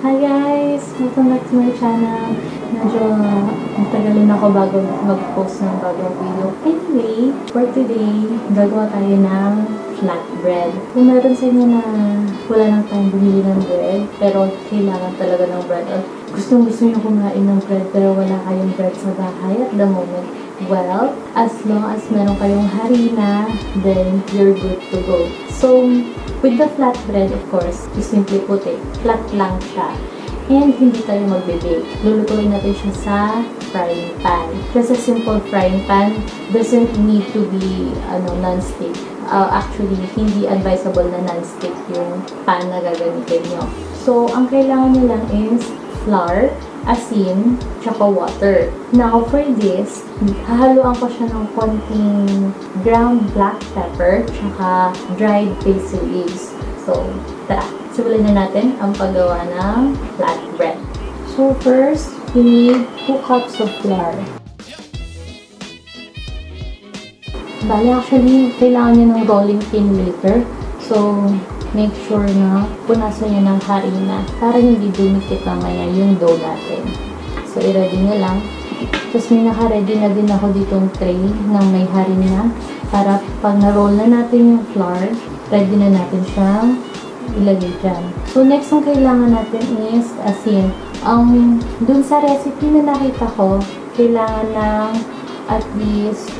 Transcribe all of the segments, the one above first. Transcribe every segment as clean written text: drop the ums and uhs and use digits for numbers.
Hi guys! Welcome back to my channel. Medyo matagalin ako bago mag-post ng bagong video. Anyway, for today, gagawa tayo ng flatbread. Kung meron sa inyo na wala nang time bumili ng bread, pero kailangan talaga ng bread, or gusto nyo kumain ng bread pero wala kayong bread sa bahay at the moment, well, as long as meron kayong harina, then you're good to go. So, with the flatbread, of course, you simply put it, flat lang siya. And hindi tayo magbe-bake. Lulutuin natin siya sa frying pan. Just a simple frying pan doesn't need to be non-stick. Actually, hindi advisable na non-stick yung pan na gagamitin nyo. So, ang kailangan nyo lang is flour, asin, tsaka water. Now, for this, hahaluan ko siya ng konting ground black pepper, tsaka dried basil leaves. So, tara, simulan na natin ang paggawa ng flatbread. So, first, you need 2 cups of flour. Bali, actually, kailangan nyo ng rolling pin later. So, make sure na punasan nyo ng harina para hindi dumikit mamaya yung dough natin. So, i-ready nyo lang. Tapos, may naka-ready na din ako ditong tray ng may harina para pag na-roll na natin yung flour, ready na natin siyang ilagay dyan. So, next ang kailangan natin is asin. Dun sa recipe na nakita ko, kailangan ng at least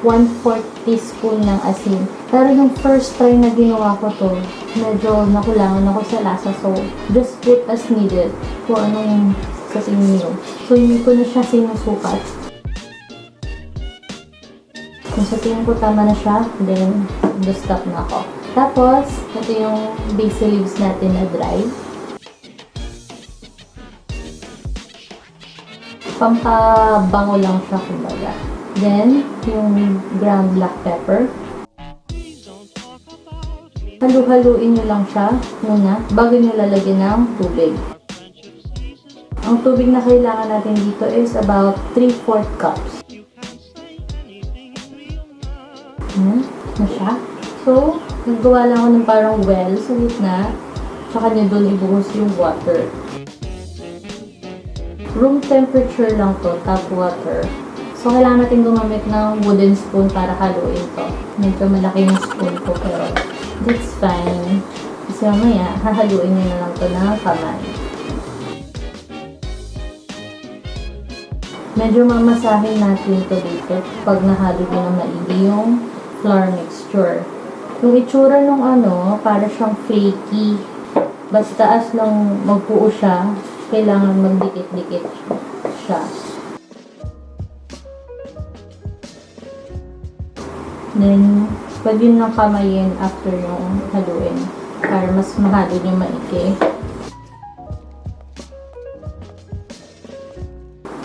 1/4 teaspoon ng asin. Pero yung first try na ginawa ko to, medyo nakulangan ako sa lasa. So, just put as needed kung anong sa inyo. So, hindi ko na siya sinusukat. Kung sa tingin ko tama na siya, then, stop na ako. Tapos, ito yung basil leaves natin na dry. Pampabango lang siya, kumbaga. Then, yung ground black pepper. Halu-haluin nyo lang siya muna bago nyo lalagyan ng tubig. Ang tubig na kailangan natin dito is about 3/4 cups. Na siya. So, naggawa lang ako ng parang well sa gitna. Tsaka nyo doon ibuhos yung water. Room temperature lang to, tap water. So, kailangan natin gumamit ng wooden spoon para haluin to. Medyo malaki yung spoon ko, pero that's fine. Kasi mamaya, hahaluin nyo na lang to na kamay. Medyo mamasahin natin to dito pag nahalo nyo na maigi yung flour mixture. Yung itsura nung para siyang flaky. Basta as lang magpuo siya, kailangan magdikit-dikit siya. Then, pwede nyo nang kamayin after yung haluin para mas mahalo nyo maigi.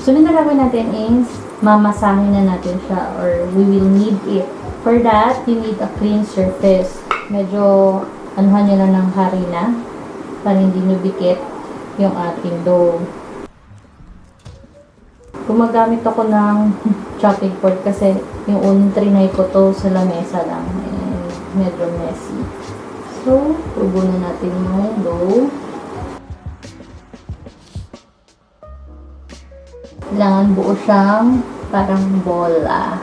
So, na gagawin natin is mamasahin na natin siya, or we will need it. For that, you need a clean surface. Medyo anuhan nyo na ng harina para hindi nyo bikit yung ating dough. Gumagamit ako ng chopping board kasi yung unang trinay ko to sa lamesa lang. Medyo messy. So, tubo na natin yung dough. Kailangan buo siyang parang bola.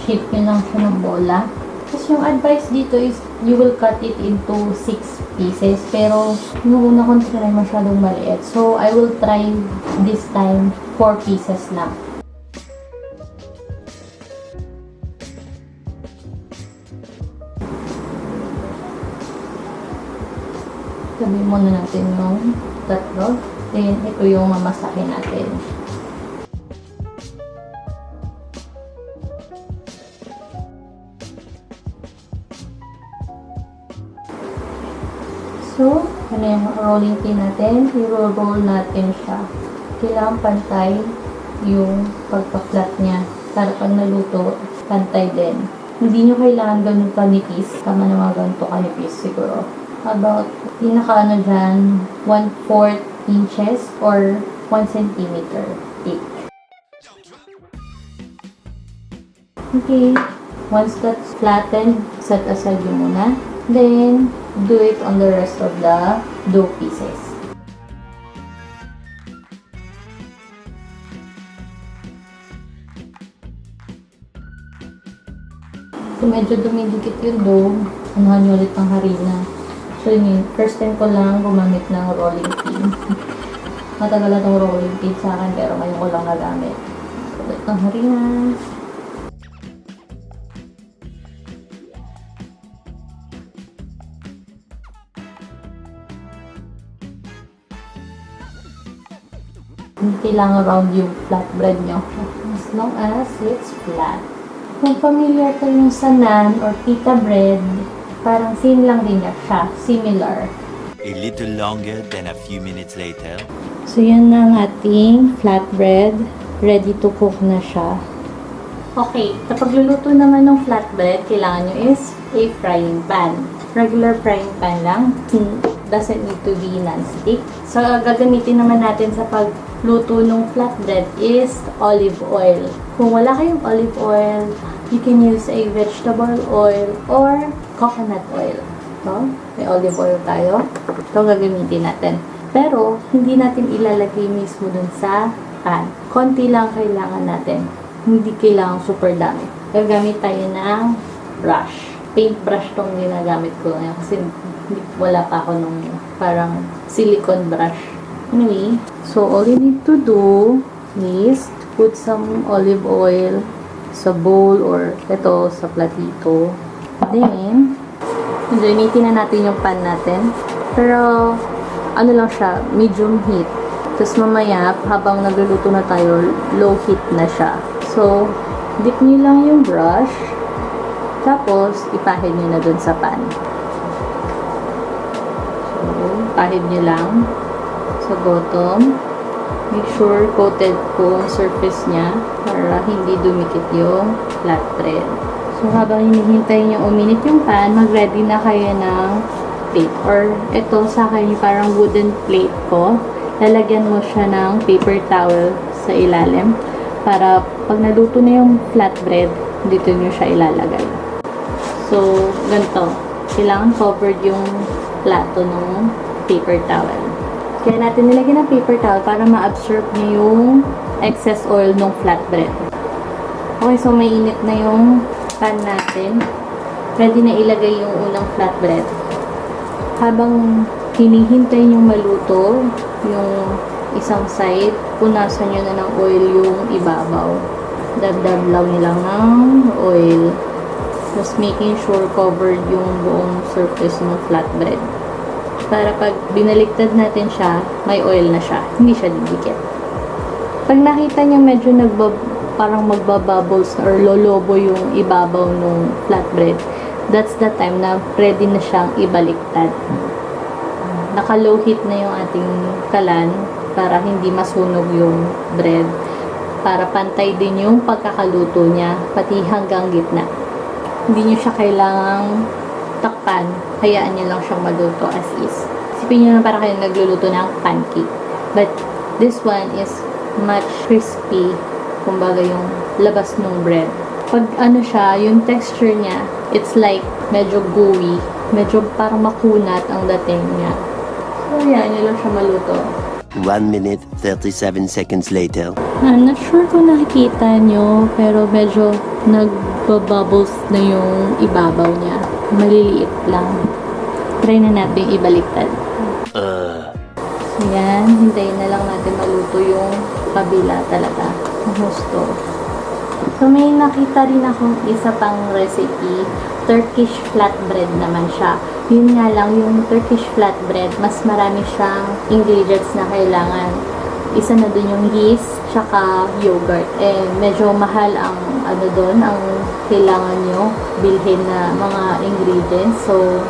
Shape nyo lang siya ng bola. Tapos yung advice dito is you will cut it into 6 pieces. Pero yung una kong try masyadong maliit. So, I will try this time 4 pieces lang. Tabi muna natin yung tatlo. Then, ito yung mamasahin natin. So, yung rolling pin natin, i-roll natin siya. Kailangan pantay yung pagpa-flat niya para pag naluto, pantay din. Hindi nyo kailangan ganun kanipis. Tama na mga ganito kanipis siguro. About, pinaka dyan, 1/4 inches or 1 centimeter thick. Okay. Once that's flattened, set aside yun muna. Then, do it on the rest of the dough pieces. Kung medyo dumidikit yung dough, anuhan nyo ulit ng harina. So yun, first time ko lang gumamit ng rolling pin. Matagal na itong rolling pin sa akin, pero ngayon ko lang nagamit. Ulit ng harina. Hindi kailangan round yung flatbread nyo. As long as it's flat. Kung familiar kayo sa naan or pita bread, parang same lang din siya. Similar. A little longer than a few minutes later. So, yan na ang ating flatbread. Ready to cook na siya. Okay, kapag luluto naman ng flatbread, kailangan nyo is a frying pan. Regular frying pan lang. Doesn't need to be non-stick. So, gagamitin naman natin sa pagluto ng flatbread is olive oil. Kung wala kayong olive oil, you can use a vegetable oil or coconut oil. So, may olive oil tayo. Ito gagamitin natin. Pero, hindi natin ilalagay mismo dun sa pan. Konti lang kailangan natin. Hindi kailangan super dami. Gagamit tayo ng brush. Paintbrush tong ginagamit ko ngayon kasi wala pa ako nung parang silicone brush. Anyway, so all you need to do is put some olive oil sa bowl or ito sa platito. Then, gamitin na natin yung pan natin. Pero, ano lang siya, medium heat. Tapos mamaya, habang nagluluto na tayo, low heat na siya. So, dip nyo lang yung brush. Tapos, ipahid nyo na dun sa pan. So, pahid nyo lang sa bottom. Make sure coated po ang surface niya para hindi dumikit yung flatbread. So, habang hinihintay nyo uminit yung pan, mag-ready na kayo ng plate. Or, ito sa akin yung parang wooden plate ko. Lalagyan mo siya ng paper towel sa ilalim para pag naluto na yung flatbread, dito nyo siya ilalagay. So, ganito. Kailangan covered yung plato ng paper towel. Kaya natin nilagyan ng paper towel para ma-absorb niya yung excess oil ng flatbread. Okay, so mainit na yung pan natin. Ready na ilagay yung unang flatbread. Habang hinihintay yung maluto, yung isang side, punasan nyo na ng oil yung ibabaw. Dagdag lang nilang ng oil. Just making sure covered yung buong surface ng flatbread. Para pag binaliktad natin siya, may oil na siya. Hindi siya didikit. Pag nakita niya medyo parang magbabubbles or lolobo yung ibabaw ng flatbread, that's the time na ready na siyang ibaliktad. Naka-low heat na yung ating kalan para hindi masunog yung bread. Para pantay din yung pagkakaluto niya, pati hanggang gitna. Hindi nyo siya kailangang takpan. Hayaan nyo lang siyang maluto as is. Isipin nyo na para kayo nagluluto ng pancake. But this one is much crispy. Kumbaga yung labas ng bread. Pag ano siya, yung texture niya, it's like medyo gooey. Medyo parang makunat ang dating niya. So, hayaan nyo lang siya maluto. 1 minute, 37 seconds later. I'm not sure kung nakikita nyo, pero medyo nagbabubbles na yung ibabaw niya. Maliliit lang. Try na natin ibaliktad. So yan, hintayin na lang natin maluto yung kabila talaga. Gusto. So may nakita rin akong isa pang recipe. Turkish flatbread naman siya. Yun nga lang, yung Turkish flatbread, mas marami siyang ingredients na kailangan. Isa na dun yung yeast, tsaka yogurt. Medyo mahal ang doon, ang kailangan nyo bilhin na mga ingredients. So,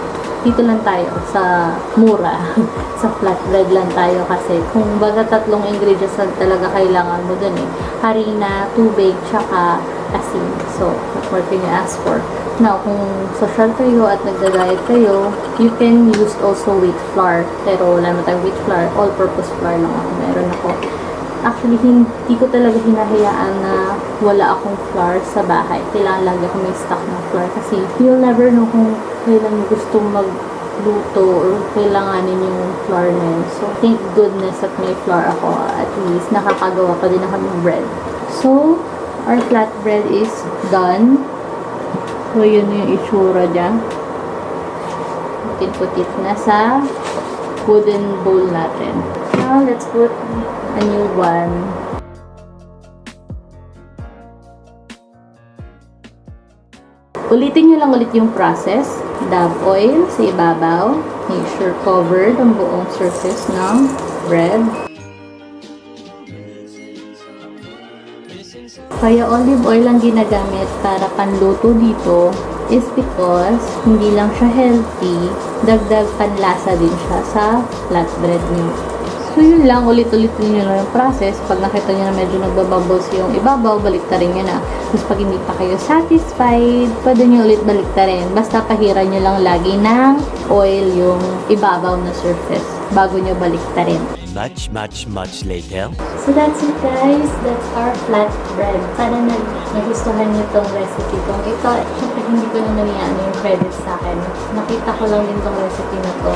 dito lang tayo sa mura. Sa flatbread lang tayo kasi kung baga tatlong ingredients na talaga kailangan mo dun harina, tubig, tsaka asin. So, what more can you ask for? Now, kung social kayo at nagda-diet kayo, you can use also wheat flour. Pero wala naman tayong wheat flour. All-purpose flour lang ako. Meron ako Actually, hindi ko talaga hinahayaan na wala akong flour sa bahay. Kailangan lagi ako may stock ng flour kasi you'll never know kung kailan mo gustong magluto or kailanganin yung flour na yun. So, thank goodness at may flour ako. At least, nakakagawa pa din ako ng bread. So, our flatbread is done. So, yun yung itsura niya. Putit-putit na sa wooden bowl natin. Now, let's put a new one. Ulitin nyo lang ulit yung process. Dab oil sa ibabaw. Make sure covered ang buong surface ng bread. Kaya olive oil ang ginagamit para panluto dito is because hindi lang siya healthy, dagdag panlasa din siya sa flatbread niyo. So yun lang, ulit-ulitin nyo lang yung process. Pag nakita nyo na medyo nagbabubbles yung ibabaw, baliktarin nyo na. Tapos pag hindi pa kayo satisfied, pwede nyo ulit baliktarin. Basta pahiran nyo lang lagi ng oil yung ibabaw na surface bago nyo baliktarin. Much later. So that's it guys. That's our flatbread. Sana nagustuhan nyo itong recipe ko. Ito, syempre hindi ko naman yung credit sa akin. Nakita ko lang din itong recipe na to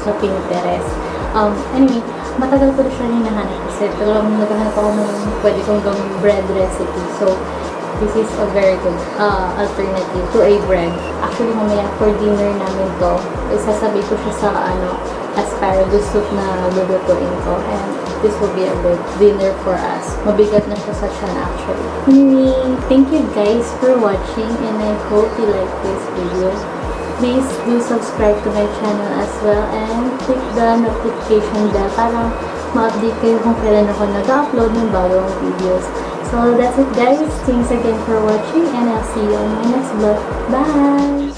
sa Pinterest. Anyway, matagal ko rin siya hinahanap kasi talagang naghahanap ako ng pwede kong gawing bread recipe. So, this is a very good alternative to a bread. Actually, mamaya for dinner namin to, isasabay ko siya sa asparagus soup na lulutuin ko. And this will be a good dinner for us. Mabigat na siya sa tiyan actually. Anyway, thank you guys for watching and I hope you like this video. Please do subscribe to my channel as well and click the notification bell para ma-update kayo kung kailan ako nag-upload ng bagong videos. So that's it guys. Thanks again for watching and I'll see you on my next vlog. Bye!